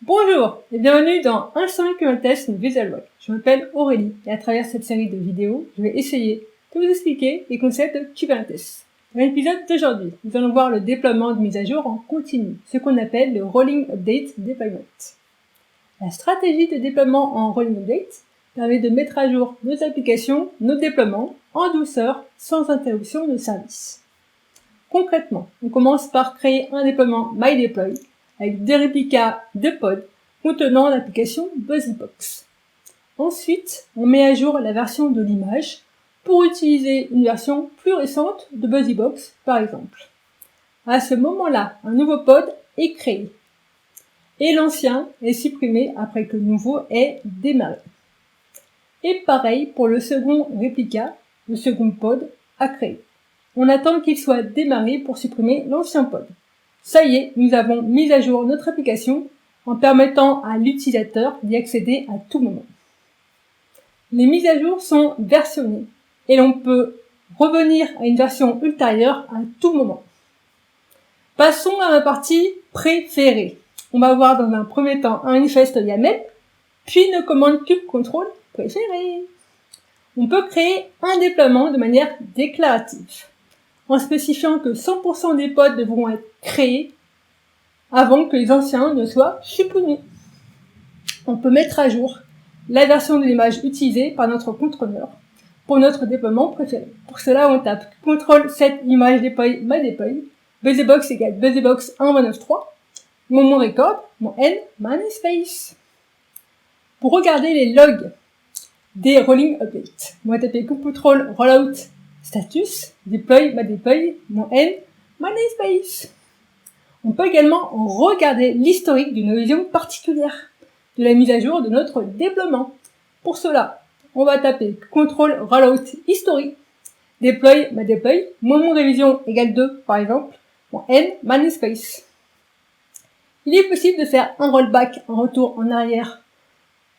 Bonjour et bienvenue dans 1.5 Kubernetes VisualWork. Je m'appelle Aurélie et à travers cette série de vidéos, je vais essayer de vous expliquer les concepts de Kubernetes. Dans l'épisode d'aujourd'hui, nous allons voir le déploiement de mise à jour en continu, ce qu'on appelle le Rolling Update Deployment. La stratégie de déploiement en Rolling Update permet de mettre à jour nos applications, nos déploiements, en douceur, sans interruption de service. Concrètement, on commence par créer un déploiement MyDeploy avec des réplicas de pods contenant l'application BuzzyBox. Ensuite, on met à jour la version de l'image pour utiliser une version plus récente de BuzzyBox, par exemple. À ce moment-là, un nouveau pod est créé et l'ancien est supprimé après que le nouveau ait démarré. Et pareil pour le second réplica, le second pod à créer. On attend qu'il soit démarré pour supprimer l'ancien pod. Ça y est, nous avons mis à jour notre application en permettant à l'utilisateur d'y accéder à tout moment. Les mises à jour sont versionnées et l'on peut revenir à une version ultérieure à tout moment. Passons à ma partie préférée. On va voir dans un premier temps un manifeste YAML, puis nos commandes kubectl préférées. On peut créer un déploiement de manière déclarative, en spécifiant que 100% des pods devront être créés avant que les anciens ne soient supprimés. On peut mettre à jour la version de l'image utilisée par notre contrôleur pour notre déploiement préféré. Pour cela, on tape CTRL set image deploy MyDeploy, BuzzyBox égale BuzzyBox 1.1.9.3, mon record, mon N, namespace. Pour regarder les logs des rolling updates, on va taper CTRL rollout status, deploy MyDeploy, mon N, namespace. On peut également regarder l'historique d'une révision particulière de la mise à jour de notre déploiement. Pour cela, on va taper CTRL rollout history, deploy MyDeploy, mon révision égale 2 par exemple, mon N, namespace. Il est possible de faire un rollback, un retour en arrière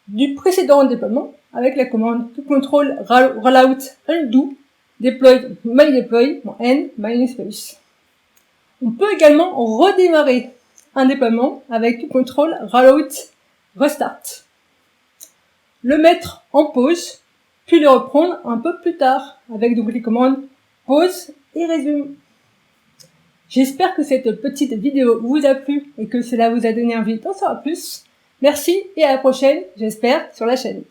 du précédent déploiement avec la commande CTRL rollout undo, deploy MyDeploy, mon N, namespace. On peut également redémarrer un déploiement avec CTRL rollout restart. Le mettre en pause, puis le reprendre un peu plus tard avec donc les commandes pause et résume. J'espère que cette petite vidéo vous a plu et que cela vous a donné envie d'en savoir plus. Merci et à la prochaine, j'espère, sur la chaîne.